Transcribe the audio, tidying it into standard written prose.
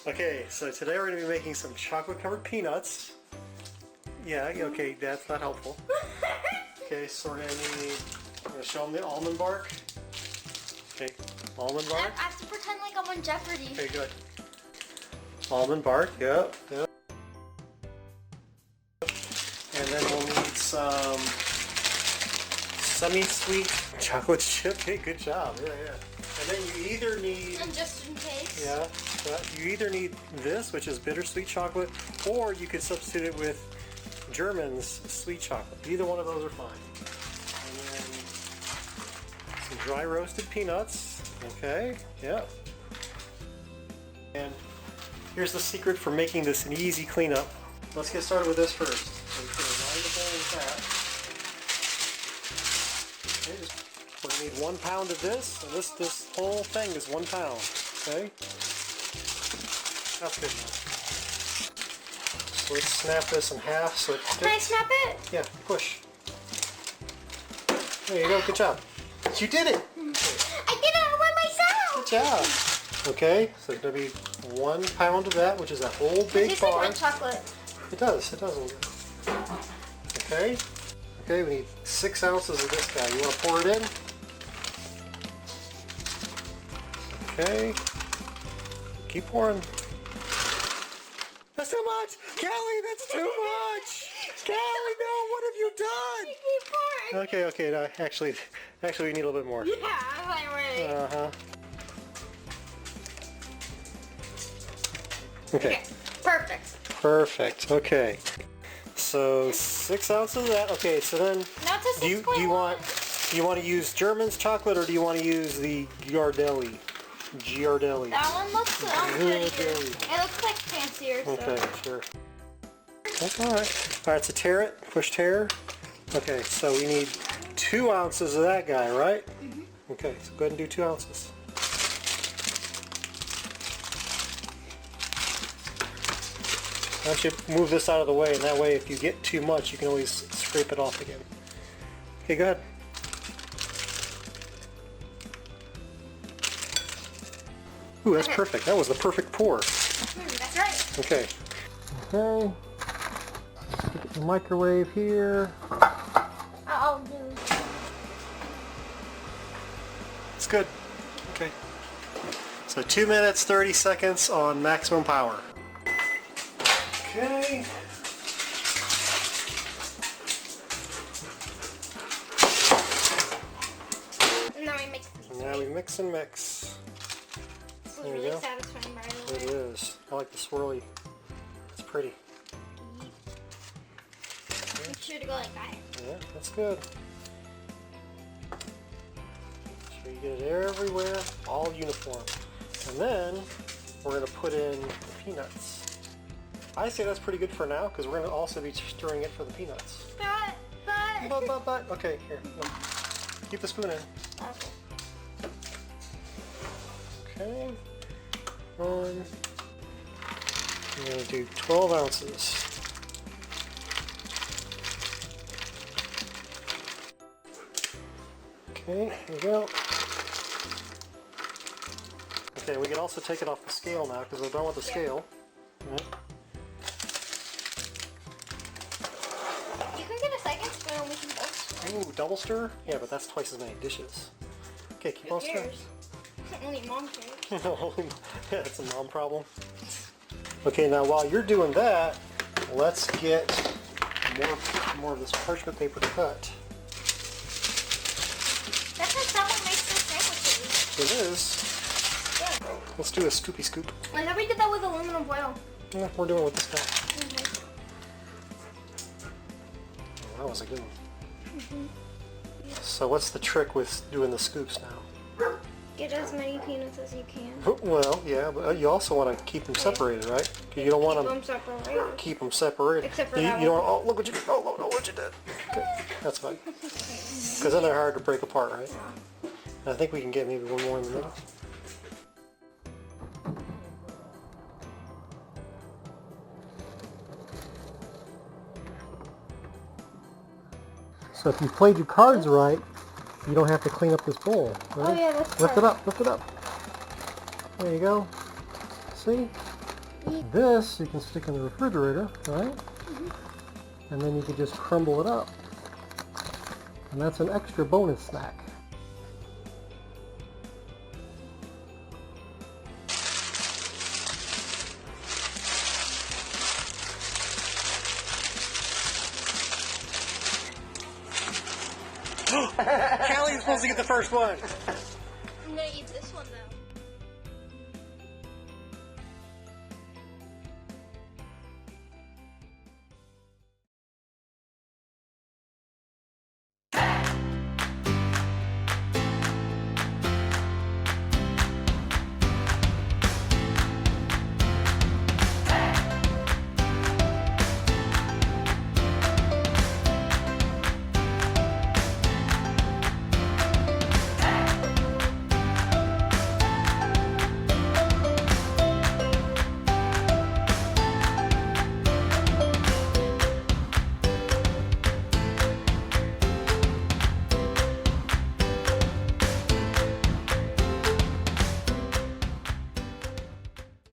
Okay, so today we're going to be making some chocolate covered peanuts. Yeah, okay, that's not helpful. Okay, so we're going to show them the almond bark. Okay, almond bark. I have to pretend like I'm on Jeopardy. Okay, good. Almond bark, yep. And then we'll need some semi-sweet chocolate chip. Okay, good job. Yeah. And then you either need... And just in case. Yeah, you either need this, which is bittersweet chocolate, or you could substitute it with German's sweet chocolate. Either one of those are fine. And then some dry roasted peanuts. Okay, yeah. And here's the secret for making this an easy cleanup. Let's get started with this first. So we're going to line the bowl with that. Okay, we're going to need 1 pound of this, and this whole thing is 1 pound. Okay? That's good enough. So let's snap this in half so it sticks. Can I snap it? Yeah, push. There you go, good job. You did it! I did it all by myself! Good job! Okay, so it's going to be 1 pound of that, which is a whole big It tastes bar. like chocolate. It does a little bit. Okay, we need 6 ounces of this guy. You want to pour it in? Okay, keep pouring. That's too much! Callie, that's too much! Callie, no, what have you done? Keep pouring. Okay, no, actually we need a little bit more. Yeah, I'm ready. Uh-huh. Okay. Perfect, okay. So 6 ounces of that. Okay, so then Now to do you want to use German's chocolate or do you want to use the Ghirardelli? That one looks pretty good. Ghirardelli. It looks like fancier. So. Okay, sure. That's alright. Alright, so tear it. Push tear. Okay, so we need 2 ounces of that guy, right? Mm-hmm. Okay, so go ahead and do 2 ounces. Why don't you move this out of the way, and that way if you get too much, you can always scrape it off again. Okay, go ahead. Ooh, that's perfect. That was the perfect pour. That's right. Okay. Okay. Stick it in the microwave here. I'll do. It's good. Okay. So 2 minutes, 30 seconds on maximum power. Okay. Now we mix these. Now we mix and mix. This was There you really go. satisfying, by the It way. is. I like the swirly. It's pretty. Make sure to go like that. Yeah, that's good. Make sure you get it everywhere, all uniform. And then we're going to put in the peanuts. I say that's pretty good for now because we're going to also be stirring it for the peanuts. But. Okay, here. Look. Keep the spoon in. Okay. I'm going to do 12 ounces. Okay, here we go. Okay, we can also take it off the scale now because we're done with the scale. Right. You can get a second spoon and we can both stir. Ooh, double stir? Yeah, but that's twice as many dishes. Okay, keep on stirring. Only mom cares. No, that's a mom problem. Okay, now while you're doing that, let's get more of this parchment paper to cut. That's how someone makes their sandwiches. It is. Yeah. Let's do a scoopy scoop. I thought we did that with aluminum foil. Yeah, we're doing it with this guy. Oh, that was a good one. So what's the trick with doing the scoops now? Get as many peanuts as you can. Well, yeah, but you also want to keep them separated, right? You don't want to Separate. keep them separated. Except for you, that you one. don't. Oh, look what you did! Oh, no, what you did! Okay, that's fine. Because then they're hard to break apart, right? And I think we can get maybe one more in the middle. So if you played your cards right, you don't have to clean up this bowl. Right? Oh yeah, that's Lift it right. up, lift it up. There you go. See? This you can stick in the refrigerator, right? And then you can just crumble it up. And that's an extra bonus snack. Callie's supposed to get the first one. I'm gonna eat this one though.